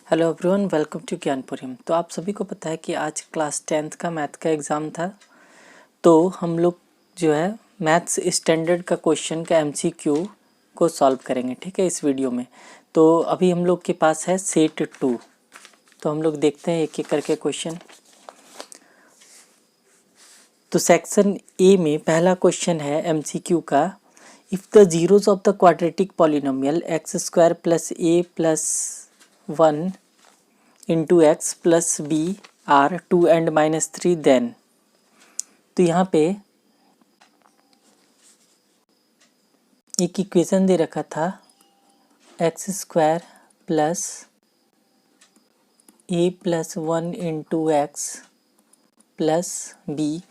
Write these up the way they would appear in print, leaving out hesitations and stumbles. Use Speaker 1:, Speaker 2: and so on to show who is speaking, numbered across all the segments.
Speaker 1: Hello everyone, welcome to Gyanpuriyam. तो आप सभी को पता है कि आज क्लास 10th का मैथ का एग्ज़ाम था। तो हम लोग जो है मैथ्स स्टैंडर्ड का क्वेश्चन का एमसीक्यू को सॉल्व करेंगे, ठीक है, इस वीडियो में। तो अभी हम लोग के पास है सेट 2। तो हम लोग देखते हैं एक एक करके क्वेश्चन। तो सेक्शन ए में पहला क्वेश्चन है एमसीक्यू का, if the zeros of the quadratic polynomial x square plus A plus 1 into x plus b are 2 and -3 then. तो यहाँ पे एक इक्वेशन दे रखा था एक्स स्क्वायर प्लस ए plus 1 into x plus b,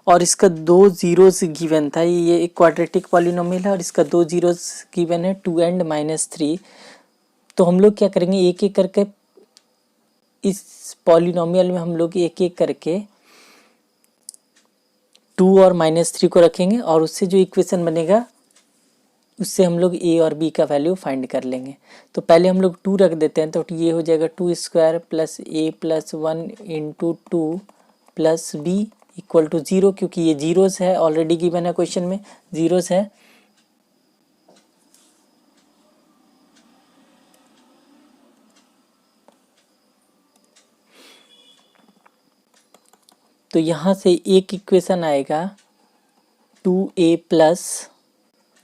Speaker 1: और इसका दो जीरोस गिवन था। ये एक क्वाड्रेटिक पॉलिनोमियल है और इसका दो जीरोस गिवन है 2 and -3। तो हम लोग क्या करेंगे, एक एक करके इस पॉलिनोमियल में हम लोग एक एक करके 2 और -3 को रखेंगे और उससे जो इक्वेशन बनेगा उससे हम लोग ए और बी का वैल्यू फाइंड कर लेंगे। तो पहले हम लोग 2 रख देते हैं, तो ये हो जाएगा 2 square plus A plus 1 into 2 plus B equal to 0, क्योंकि ये जीरोस है, ऑलरेडी गिवन है क्वेश्चन में जीरोस है। तो यहाँ से एक इक्वेशन आएगा 2a plus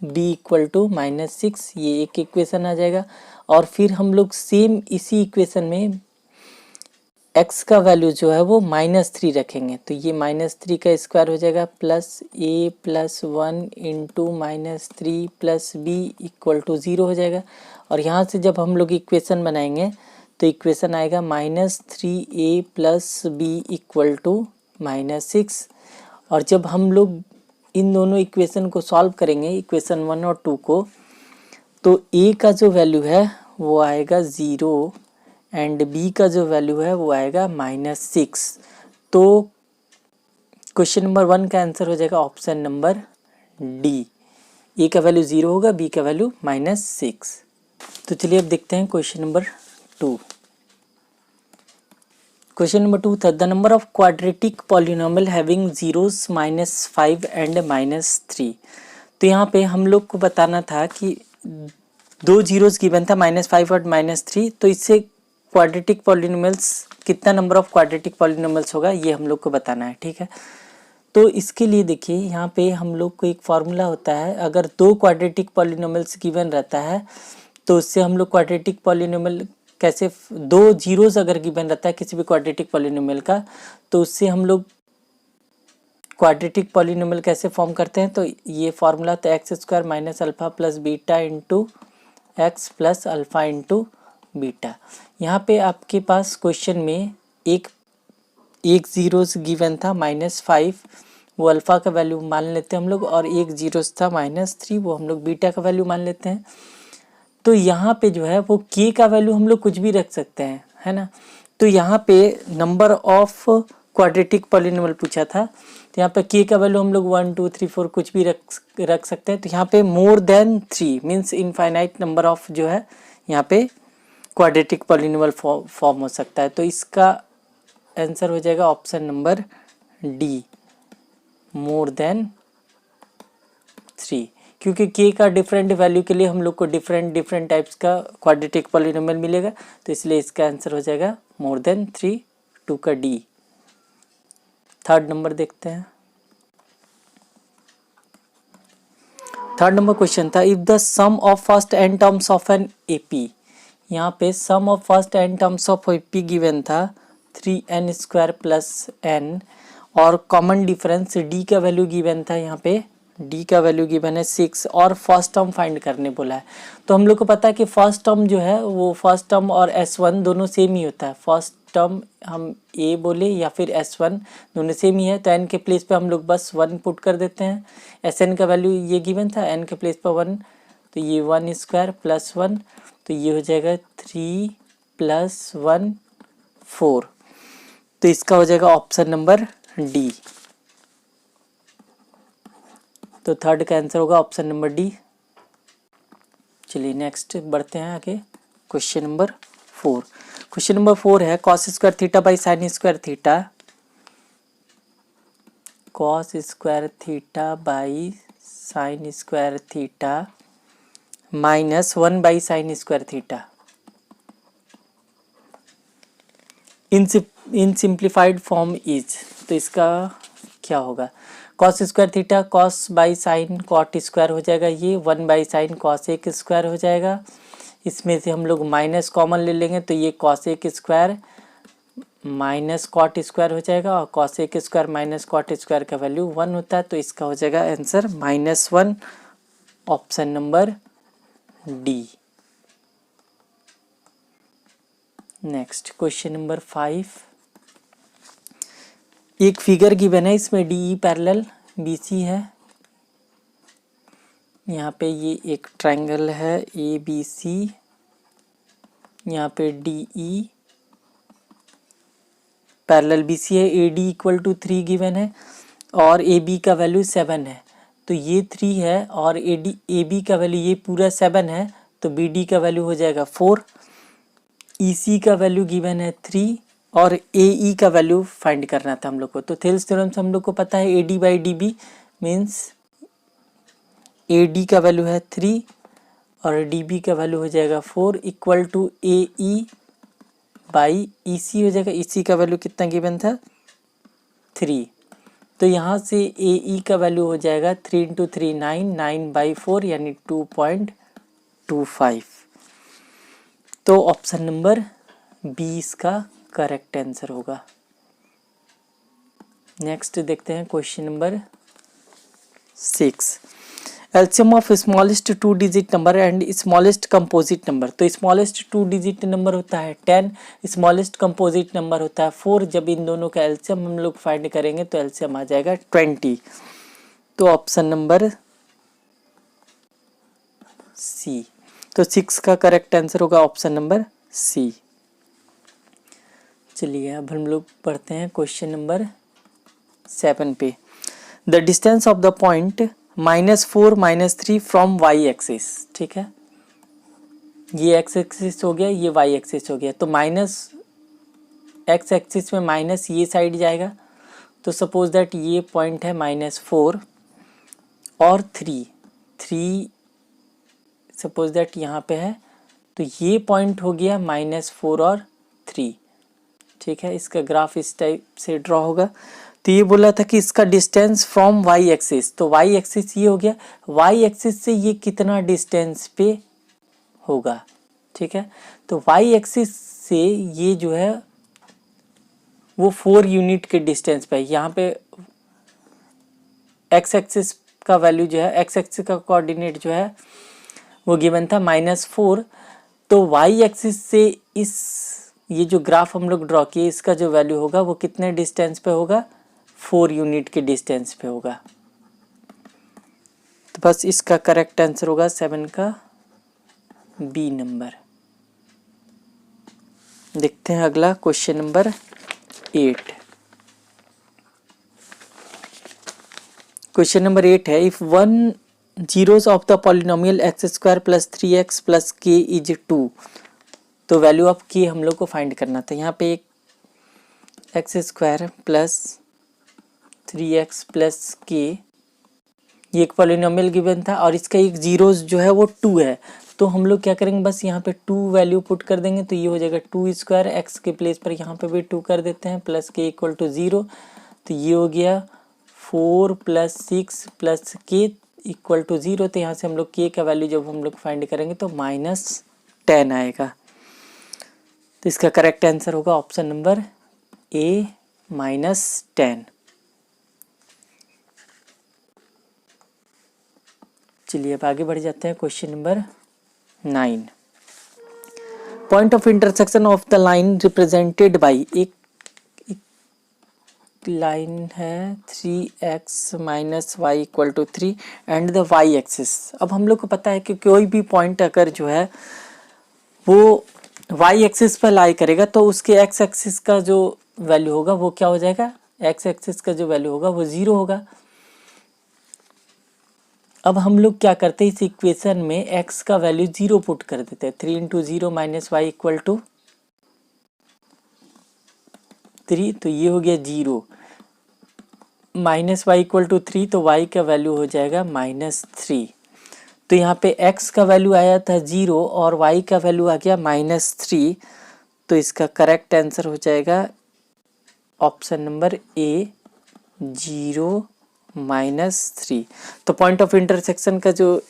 Speaker 1: B equal to -6, ये एक इक्वेशन आ जाएगा। और फिर हम लोग सेम इसी इक्वेशन में x का वैल्यू जो है वो -3 रखेंगे। तो ये -3 का स्क्वायर हो जाएगा plus a plus 1 into -3 plus B equal to 0 हो जाएगा। और यहाँ से जब हम लोग इक्वेशन बनाएंगे तो इक्वेशन आएगा -3a plus B equal to -6। और जब हम लोग इन दोनों इक्वेशन को सॉल्व करेंगे, इक्वेशन 1 और 2 को, तो a का जो वैल्यू है वो आएगा 0 एंड b का जो वैल्यू है वो आएगा -6। तो क्वेश्चन नंबर 1 का आंसर हो जाएगा ऑप्शन नंबर डी। a का वैल्यू 0 होगा, b का वैल्यू -6। तो चलिए अब देखते हैं क्वेश्चन नंबर 2। क्वेश्चन नंबर 2 था, the number of quadratic polynomial having zeros -5 and -3। तो यहाँ पे हम लोग को बताना था कि दो जीरोस गिवन था -5 और -3। तो इससे क्वाड्रेटिक पॉलिनोमियल्स, कितना नंबर ऑफ क्वाड्रेटिक पॉलिनोमियल्स होगा ये हम लोग को बताना है, ठीक है। तो इसके लिए देखिए यहाँ पे हम लोग को एक फार्मूला होता है, अगर दो क्वाड्रेटिक पॉलिनोमियल्स गिवन रहता है तो उससे हम लोग क्वाड्रेटिक पॉलिनोमियल कैसे, दो जीरोस अगर गिवन रहता है किसी भी क्वाड्रेटिक पॉलिनोमियल का, तो उससे हम लोग क्वाड्रेटिक पॉलिनोमियल कैसे फॉर्म करते हैं। तो ये फार्मूला तो x square minus alpha plus beta into x plus alpha into beta. यहाँ पे आपके पास क्वेश्चन में एक जीरोस गिवन था -5, वो अल्फा का वैल्यू मान लेते हैं हम लोग, और एक जीरोस था -3, वो हम लोग बीटा का वैल्यू मान लेते हैं। तो यहाँ पे जो है वो k का वैल्यू हम लोग कुछ भी रख सकते हैं, है ना। तो यहाँ पे नंबर ऑफ क्वाड्रेटिक पॉलिनोमियल पूछा था, तो यहाँ पे k का वैल्यू हम लोग 1 2 3 4 कुछ भी रख सकते हैं। तो यहाँ पे more than 3 means infinite number of जो है यहाँ पे क्वाड्रेटिक पॉलिनोमियल फॉर्म हो सकता है। तो इसका आंसर हो जाएगा option number D, more than 3, क्योंकि k का डिफरेंट वैल्यू के लिए हम लोग को डिफरेंट टाइप्स का क्वाड्रेटिक पॉलिनोमियल मिलेगा। तो इसलिए इसका आंसर हो जाएगा मोर देन 3, 2 का डी। थर्ड नंबर देखते हैं। थर्ड नंबर क्वेश्चन था, if the sum of first n terms of an AP. यहाँ पे sum of first n terms of AP given था 3n स्क्वायर प्लस n, और कॉमन डिफरेंस d का value given था, यहाँ पे d का वैल्यू गिवन है 6, और फर्स्ट टर्म फाइंड करने बोला है। तो हम लोग को पता है कि फर्स्ट टर्म जो है वो फर्स्ट टर्म और s1 दोनों सेम ही होता है। फर्स्ट टर्म हम a बोले या फिर s1 दोनों सेम ही है, तो n के प्लेस पे हम लोग बस 1 पुट कर देते हैं। sn का वैल्यू ये गिवन था, n के प्लेस पर 1, तो ये 1 स्क्वायर प्लस 1, तो ये हो जाएगा 3 प्लस 1 4। तो इसका हो जाएगा ऑप्शन नंबर डी। तो थर्ड का आंसर होगा ऑप्शन नंबर डी। चलिए नेक्स्ट बढ़ते हैं आगे, क्वेश्चन नंबर 4। क्वेश्चन नंबर 4 है cos square theta by sin square theta, cos square theta by sin square theta minus 1 by sin square theta in simplified form is. तो इसका क्या होगा, cos square theta cos by sin cot square हो जाएगा, ये 1 by sin cos एक square हो जाएगा। इसमें से हम लोग माइनस कॉमन ले लेंगे तो ये कॉस एक स्क्वायर माइनस कॉट स्क्वायर हो जाएगा, और कॉस एक स्क्वायर माइनस कॉट स्क्वायर का वैल्यू 1 होता है। तो इसका हो जाएगा answer -1, option number D. Next question number 5, एक फिगर गिवन है, इसमें D E parallel B C है। यहाँ पे ये एक ट्रायंगल है ए बी सी, यहाँ पे D E parallel B C है, A D equal to 3 given है और ए बी का वैल्यू 7 है। तो ये 3 है और ए बी का वैल्यू ये पूरा 7 है, तो बी डी का वैल्यू हो जाएगा 4। ई सी का वैल्यू गिवन है 3 और ए ई का वैल्यू फाइंड करना था हम लोग को। तो थेल्स थ्योरम से हम लोग को पता है A D by D B means A D का वैल्यू है 3 और डी बी का वैल्यू हो जाएगा 4 equal to A E by E C हो जाएगा। ई सी का वैल्यू कितना गिवन था 3, तो यहाँ से ए ई का वैल्यू हो जाएगा 3 इंटू 3 9, 9/4 यानी 2.25। तो ऑप्शन नंबर 20 का करेक्ट आंसर होगा। नेक्स्ट देखते हैं question number 6, LCM of smallest 2 digit number and smallest composite number. तो स्मॉलेस्ट 2 डिजिट नंबर होता है 10, स्मॉलेस्ट कंपोजिट नंबर होता है 4। जब इन दोनों का एलसीएम हम लोग फाइंड करेंगे तो एलसीएम आ जाएगा 20। तो ऑप्शन नंबर सी। तो 6 का करेक्ट आंसर होगा ऑप्शन नंबर सी। चलिए अब हम लोग पढ़ते हैं क्वेश्चन नंबर 7 पे। The distance of the point -4 -3 from Y axis. ठीक है, ये एक्स एक्सिस हो गया, ये वाई एक्सिस हो गया। तो माइनस एक्स एक्सिस में माइनस ये साइड जाएगा। तो सपोज दैट ये पॉइंट है -4 और 3 सपोज दैट यहाँ पे है, तो ये पॉइंट हो गया -4 और 3। ठीक है, इसका ग्राफ इस टाइप से ड्रॉ होगा। तो ये बोला था कि इसका डिस्टेंस फ्रॉम वाई एक्सिस, तो वाई एक्सिस ये हो गया, वाई एक्सिस से ये कितना डिस्टेंस पे होगा। ठीक है, तो वाई एक्सिस से ये जो है वो 4 यूनिट के डिस्टेंस पे है। यहाँ पे एक्स एक्सिस का वैल्यू जो है, एक्स एक्सिस का कोऑर्डिनेट जो है वो गिवन था -4। तो वाई एक्सिस से इस ये जो ग्राफ हम लोग ड्रॉ किए इसका जो वैल्यू होगा वो कितने डिस्टेंस पे होगा, 4 यूनिट के डिस्टेंस पे होगा। तो बस इसका करेक्ट आंसर होगा 7 का बी नंबर। देखते हैं अगला क्वेश्चन नंबर 8। क्वेश्चन नंबर 8 है, if 1 zeros of the polynomial x square plus 3x plus k is 2। तो वैल्यू ऑफ k हम लोग को फाइंड करना था। यहाँ पे एक x square plus 3x plus के, ये एक पॉलिनोमियल गिवन था और इसका एक जीरोस जो है वो 2 है। तो हम लोग क्या करेंगे, बस यहाँ पे 2 वैल्यू पुट कर देंगे। तो ये हो जाएगा 2 स्क्वायर, एक्स के प्लेस पर यहाँ पे भी 2 कर देते हैं, प्लस के इक्वल टू 0। तो ये हो गया 4 + 6 + के इक्वल टू 0। तो यहाँ से हम लोग के का वैल्यू जब हम लोग फाइंड करेंगे तो -10 आएगा। तो इसका करेक्ट आंसर होगा ऑप्शन नंबर ए -10। चलिए अब आगे बढ़ जाते हैं question number 9। Point of intersection of the line represented by, एक लाइन है 3x - y = 3 and the y axis. अब हम लोग को पता है कि कोई भी पॉइंट अगर जो है वो y एक्सिस पर लाई करेगा तो उसके x एक्सिस का जो वैल्यू होगा वो क्या हो जाएगा, x एक्सिस का जो वैल्यू होगा वो 0 होगा। अब हम लोग क्या करते हैं, इस इक्वेशन में x का वैल्यू 0 पुट कर देते हैं। 3 × 0 - y = 3, तो ये हो गया 0, माइनस वाई इक्वल टू 3, तो y का वैल्यू हो जाएगा -3। तो यहाँ पे x का वैल्यू आया था 0 और y का वैल्यू आ गया -3, तो इसका करेक्ट आंसर हो जाएगा ऑप्शन नंबर ए 0 -3। तो पॉइंट ऑफ इंटरसेक्शन का जो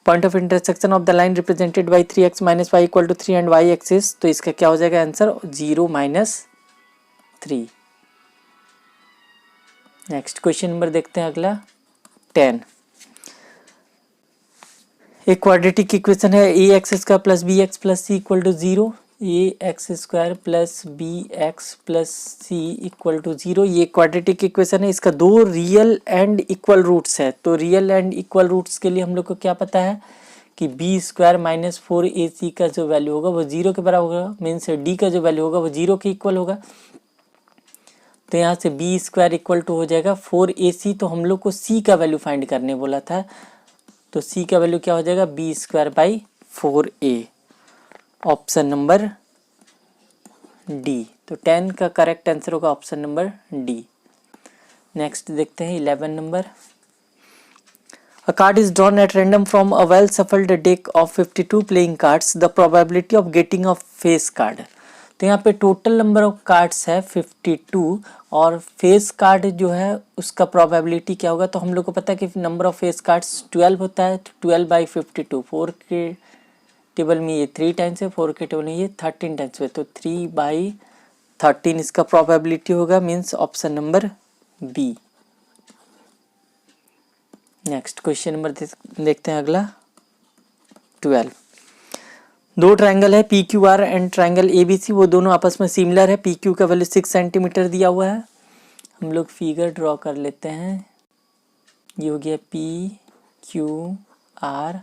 Speaker 1: point of intersection of the line represented by 3x minus Y equal to 3 and Y axis, तो इसका क्या हो जाएगा आंसर 0 -3। नेक्स्ट क्वेश्चन नंबर देखते हैं अगला 10। एक क्वाड्रेटिक इक्वेशन है a x square plus b x plus c equal to 0, a x square plus b x plus c equal to 0। ये क्वाड्रेटिक इक्वेशन है, इसका दो रियल एंड इक्वल रूट्स है। तो रियल एंड इक्वल रूट्स के लिए हम लोग को क्या पता है कि बी स्क्वायर माइनस 4ac का जो वैल्यू होगा वो 0 के बराबर होगा, मीन्स डी का जो वैल्यू होगा वो 0 के इक्वल होगा। तो यहाँ से बी स्क्वायर इक्वल टू हो जाएगा 4ac। तो हम लोग को सी का वैल्यू फाइंड करने बोला था, तो सी का वैल्यू क्या हो जाएगा B square by 4a, option number D. तो 10 का करेक्ट आंसर होगा ऑप्शन नंबर डी। नेक्स्ट देखते हैं 11 नंबर। A card is drawn at random from a well shuffled deck of 52 playing cards. The probability of getting a face card. तो यहाँ पे total number of cards है 52 और face card जो है उसका प्रोबेबिलिटी क्या होगा। तो हम लोग को पता है कि नंबर ऑफ फेस कार्ड्स 12 होता है, 12 बाई 52। 4 के टेबल में ये 3 टाइम्स है, 4 के टेबल में ये 13 टाइम्स है, तो 3 बाई 13 इसका प्रोबेबिलिटी होगा, means option number B. Next question number देखते हैं अगला 12। दो ट्रायंगल है P Q R and triangle A B C, वो दोनों आपस में सिमिलर है। पी क्यू का वैल्यू 6 सेंटीमीटर दिया हुआ है। हम लोग फिगर ड्रॉ कर लेते हैं। ये हो गया पी क्यू आर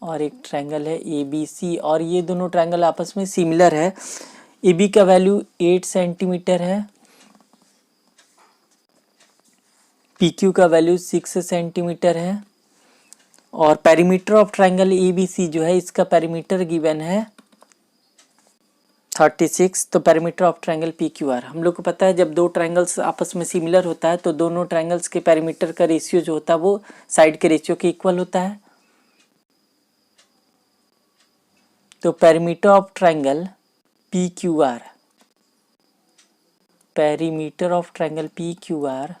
Speaker 1: और एक ट्रायंगल है ए बी सी, और ये दोनों ट्रायंगल आपस में सिमिलर है। ए बी का वैल्यू 8 सेंटीमीटर है, पी क्यू का वैल्यू 6 सेंटीमीटर है, और perimeter of triangle A B C जो है इसका पेरीमीटर गिवन है 36। तो perimeter of triangle P Q R, हम लोग को पता है जब दो ट्रायंगल्स आपस में सिमिलर होता है तो दोनों ट्रायंगल्स के पेरीमीटर का रेशियो जो होता है वो साइड के रेशियो के इक्वल होता है। तो perimeter of triangle P Q R, perimeter of triangle P Q R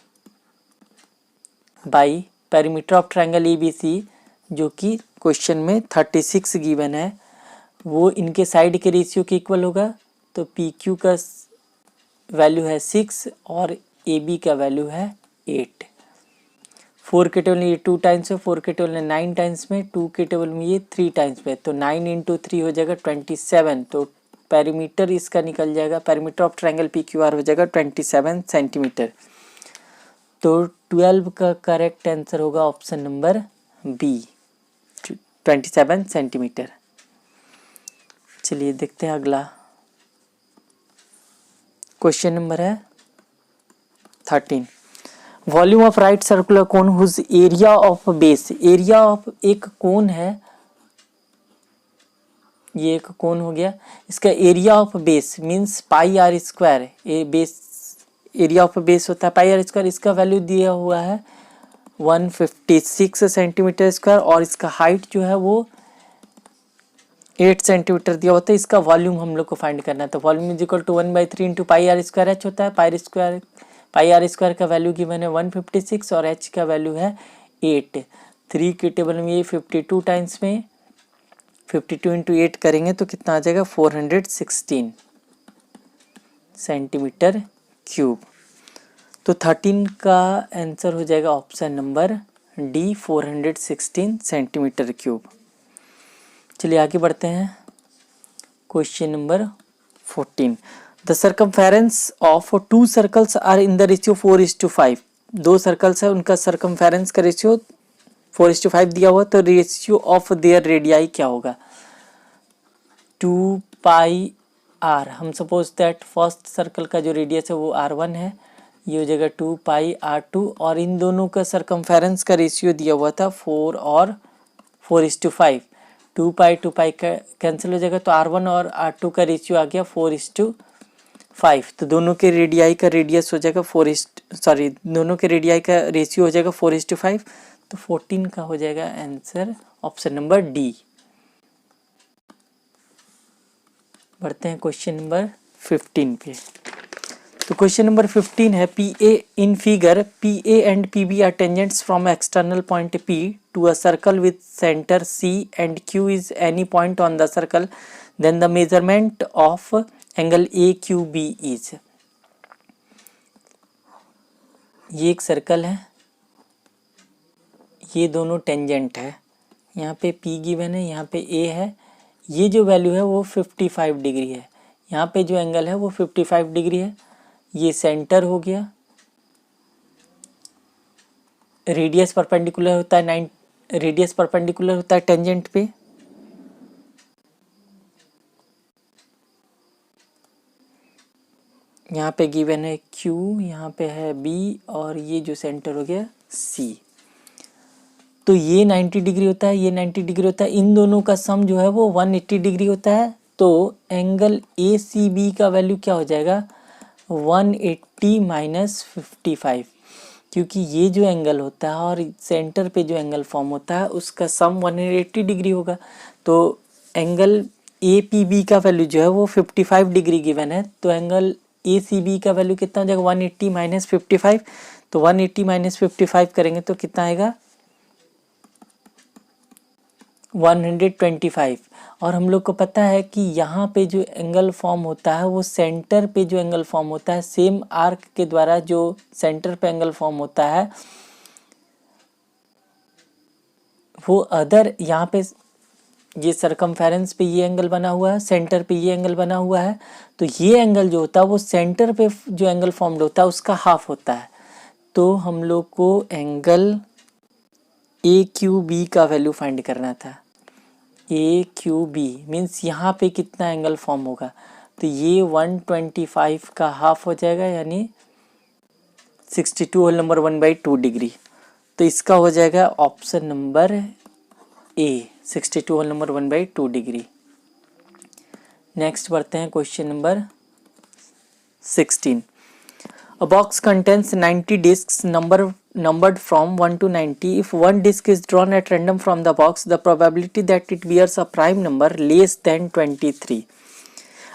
Speaker 1: by perimeter of triangle A B C जो कि क्वेश्चन में 36 गिवन है, वो इनके साइड के रेशियो के इक्वल होगा। तो पी क्यू का वैल्यू है 6 और ए बी का वैल्यू है 8। 4 के टेबल में ये 2 टाइम्स है, 4 के टेबल में 9 टाइम्स में, 2 के टेबल में ये 3 टाइम्स में, तो 9 इंटू 3 हो जाएगा 27। तो पेरीमीटर इसका निकल जाएगा, perimeter of triangle P Q R हो जाएगा 27 सेंटीमीटर। तो 12 का करेक्ट आंसर होगा ऑप्शन नंबर बी, 27 सेंटीमीटर। चलिए देखते हैं अगला क्वेश्चन नंबर है 13। Volume of right circular cone whose area of base, area of एक कोन है, ये एक कोन हो गया, इसका area of base means pi are square, base area of base होता है पाई आर स्क्वायर। इसका वैल्यू दिया हुआ है 156 सेंटीमीटर स्क्वायर, और इसका हाइट जो है वो 8 सेंटीमीटर दिया होता है। इसका वॉल्यूम हम लोग को फाइंड करना है। तो volume is equal to 1/3 into pi are square H होता है। पाई आर स्क्वायर का वैल्यू गिवन है 156 और एच का वैल्यू है 8। 3 के टेबल में ये 52 टाइम्स में, 52 इंटू 8 करेंगे तो कितना आ जाएगा 416 सेंटीमीटर क्यूब। तो 13 का आंसर हो जाएगा option number D, 416 centimetre cube. चलिए आगे बढ़ते हैं question number 14। The circumference of 2 circles are in the ratio 4:5। 2 circles है, उनका सर्कमफेरेंस का रेशियो 4:5 दिया हुआ, तो रेशियो ऑफ देयर रेडियाई क्या होगा 2 पाई आर। हम सपोज दैट फर्स्ट सर्कल का जो रेडियस है वो R1 है, ये हो जाएगा 2 पाई R2, और इन दोनों का सर्कमफेरेंस का रेशियो दिया हुआ था 4 और 4:5। 2 पाई का कैंसिल हो जाएगा, तो R1 और R2 का रेशियो आ गया 4:5। 5, तो दोनों के रेडियाई का रेडियस हो जाएगा दोनों के रेडियाई का रेशियो हो जाएगा 4:5, तो 14 का हो जाएगा आंसर ऑप्शन नंबर डी। बढ़ते हैं क्वेश्चन नंबर 15 पे। तो क्वेश्चन नंबर 15 है P A in figure P A and P B are tangents from external point P to a circle with centre C and Q is any point on the circle, then the measurement of angle A Q B is. ये एक circle है, ये दोनों tangent है, यहाँ पे P given है, यहाँ पे A है, ये जो वैल्यू है वो 55 डिग्री है, यहाँ पे जो एंगल है वो 55 डिग्री है, ये सेंटर हो गया, रेडियस परपेंडिकुलर होता है रेडियस परपेंडिकुलर होता है टेंजेंट पे, यहाँ पे गिवन है Q, यहाँ पे है B और ये जो सेंटर हो गया C। तो ये 90 डिग्री होता है, ये 90 डिग्री होता है, इन दोनों का सम जो है वो 180 डिग्री होता है। तो एंगल ए सी बी का वैल्यू क्या हो जाएगा 180 माइनस 55, क्योंकि ये जो एंगल होता है और सेंटर पे जो एंगल फॉर्म होता है उसका सम 180 डिग्री होगा। तो एंगल ए पी बी का वैल्यू जो है वो 55 डिग्री गिवन है, तो एंगल ए सी बी का वैल्यू कितना हो जाएगा 180 माइनस 55, तो 180 माइनस 55 करेंगे तो कितना आएगा 125। और हम लोग को पता है कि यहाँ पे जो एंगल फॉर्म होता है वो सेंटर पे जो एंगल फॉर्म होता है, सेम आर्क के द्वारा जो सेंटर पे एंगल फॉर्म होता है वो अदर, यहाँ पे ये सरकमफेरेंस पे ये एंगल बना हुआ है, सेंटर पे ये एंगल बना हुआ है, तो ये एंगल जो होता है वो सेंटर पे जो एंगल फॉर्म्ड होता है उसका हाफ होता है। तो हम लोग को एंगल ए क्यू बी का वैल्यू फाइंड करना था। ए क्यू बी मीन्स यहाँ पे कितना एंगल फॉर्म होगा, तो ये 125 का हाफ हो जाएगा, यानी 62 होल नंबर 1/2 डिग्री। तो इसका हो जाएगा option number A 62 whole number 1/2 डिग्री। नेक्स्ट बढ़ते हैं question number 16। A box contains 90 discs numbered from 1 to 90. If one disc is drawn at random from the box, the probability that it bears a prime number less than 23.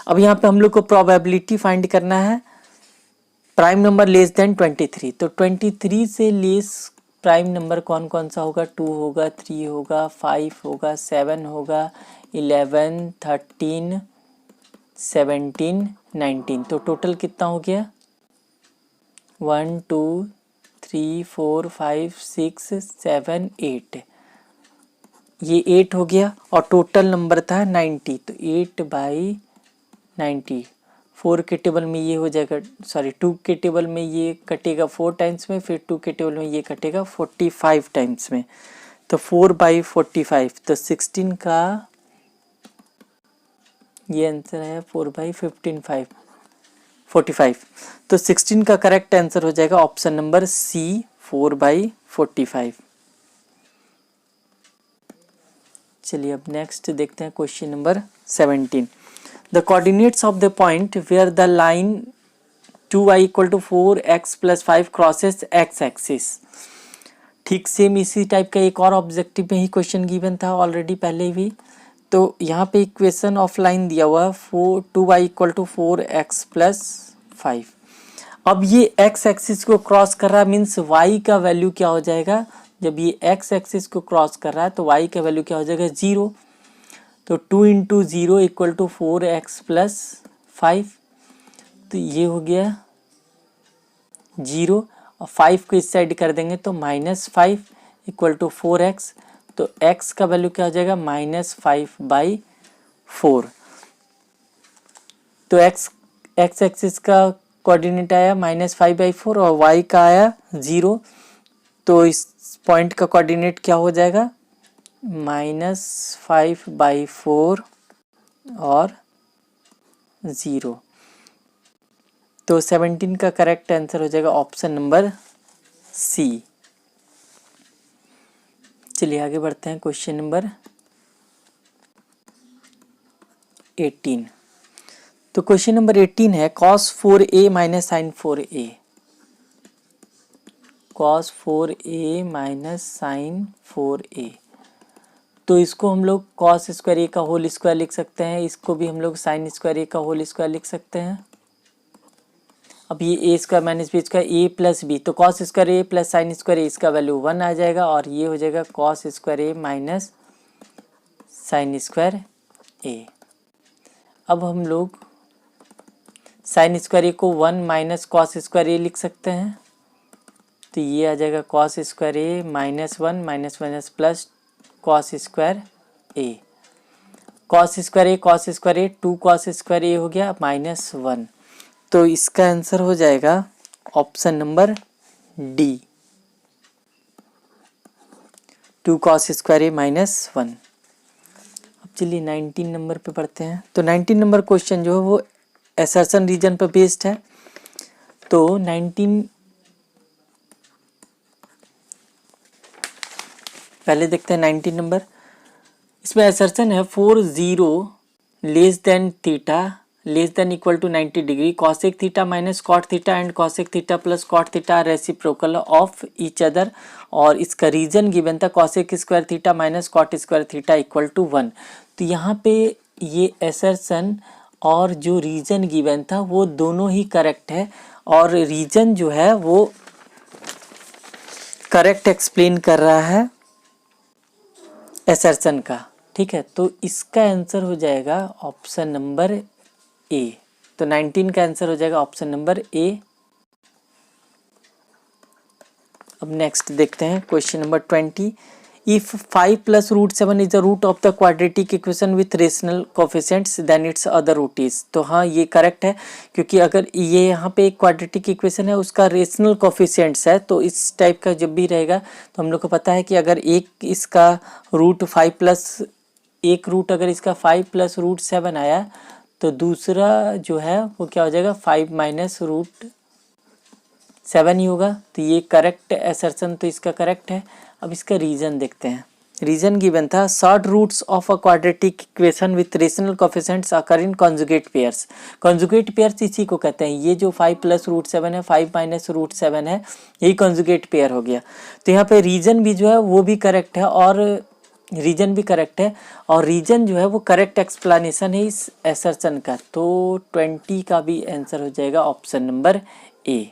Speaker 1: अब यहाँ पे हम लोग को probability find करना है prime number less than 23। तो 23 से लेस प्राइम नंबर कौन कौन सा होगा, 2 होगा, 3 होगा, 5 होगा, 7 होगा, 11, 13, 17, 19। तो टोटल कितना हो गया 1 2 3 4 5 6 7 8, ये 8 हो गया और टोटल नंबर था 90, तो 8/90। 4 के टेबल में ये हो जाएगा, 2 के टेबल में ये कटेगा 4 टाइम्स में, फिर 2 के टेबल में ये कटेगा 45 टाइम्स में, तो 4/45। तो 16 का ये आंसर है 4/45। तो 16 का करेक्ट आंसर हो जाएगा ऑप्शन नंबर सी 4/45। चलिए अब नेक्स्ट देखते हैं question number 17। The coordinates of the point where the line 2y = 4x + 5 crosses x axis. ठीक सेम इसी टाइप का एक और ऑब्जेक्टिव में ही क्वेश्चन गिवन था ऑलरेडी पहले भी। तो यहाँ पे इक्वेशन ऑफ लाइन दिया हुआ है 2y = 4x + 5। अब ये x एक्सिस को क्रॉस कर रहा है, मीन्स y का वैल्यू क्या हो जाएगा, जब ये x एक्सिस को क्रॉस कर रहा है तो y का वैल्यू क्या हो जाएगा 0। तो 2 × 0 = 4x + 5, तो ये हो गया 0 और 5 को इस साइड कर देंगे तो -5 = 4x, तो x का वैल्यू क्या हो जाएगा -5/4। तो x एक्सिस का कोऑर्डिनेट आया -5/4 और y का आया 0, तो इस पॉइंट का कोऑर्डिनेट क्या हो जाएगा -5/4 और 0। तो 17 का करेक्ट आंसर हो जाएगा ऑप्शन नंबर सी। चलिए आगे बढ़ते हैं क्वेश्चन नंबर 18। तो क्वेश्चन नंबर 18 है cos 4a minus sine 4a, cos 4a minus sine 4a। तो इसको हम लोग cos स्क्वायर ए का होल स्क्वायर लिख सकते हैं, इसको भी हम लोग साइन स्क्वायर ए का होल स्क्वायर लिख सकते हैं। अब ये ए स्क्वायर माइनस बी स्क्वायर ए प्लस बी, तो cos स्क्वायर ए प्लस साइन स्क्वायर ए, इसका वैल्यू 1 आ जाएगा और ये हो जाएगा cos square A minus sine square ए। अब हम लोग साइन स्क्वायर ए को 1 माइनस कॉस स्क्वायर ए लिख सकते हैं, तो ये आ जाएगा cos square A minus 1 minus minus plus cos square A. Cos square A 2 cos square A हो गया माइनस 1। तो इसका आंसर हो जाएगा option number D, 2 cos square A minus 1। अब चलिए 19 नंबर पे पढ़ते हैं। तो 19 नंबर क्वेश्चन जो है वो असर्शन रीजन पर बेस्ड है। तो 19 पहले देखते हैं 19 नंबर। इसमें असर्शन है 4 0 less than theta less than equal to 90 degree, cosec theta minus cot theta and cosec theta plus cot theta reciprocal of each other. और इसका रीजन गिवन था cosec square theta minus cot square theta equal to 1। तो यहाँ पे ये assertion और जो reason given था वो दोनों ही करेक्ट है, और रीजन जो है वो करेक्ट एक्सप्लेन कर रहा है असर्शन का। ठीक है, तो इसका आंसर हो जाएगा ऑप्शन नंबर ए। तो 19 का आंसर हो जाएगा ऑप्शन नंबर ए। अब नेक्स्ट देखते हैं question number 20। If 5 plus root 7 is the root of the quadratic equation with rational coefficients then its other root is. तो हाँ ये करेक्ट है, क्योंकि अगर ये यहाँ पे एक क्वाड्रेटिक इक्वेशन है उसका रेशनल कोफिशिएंट्स है, तो इस टाइप का जब भी रहेगा तो हम लोग को पता है कि अगर एक इसका रूट 5 प्लस एक रूट अगर इसका 5 प्लस रूट 7 आया तो दूसरा जो है वो क्या हो जाएगा 5 माइनस रूट 7 ही होगा। तो ये करेक्ट असर्शन तो इसका करेक्ट है। अब इसका रीजन देखते हैं। रीजन गिवन था surd roots of a quadratic equation with rational coefficients occur in conjugate pairs. Conjugate pairs इसी को कहते हैं, ये जो 5 प्लस रूट 7 है 5 माइनस रूट 7 है, यही कॉन्जुगेट पेयर हो गया। तो यहाँ पे रीजन भी जो है वो भी करेक्ट है और रीजन भी करेक्ट है, और रीजन जो है वो करेक्ट एक्सप्लेनेशन है इस असर्शन का। तो 20 का भी आंसर हो जाएगा ऑप्शन नंबर ए।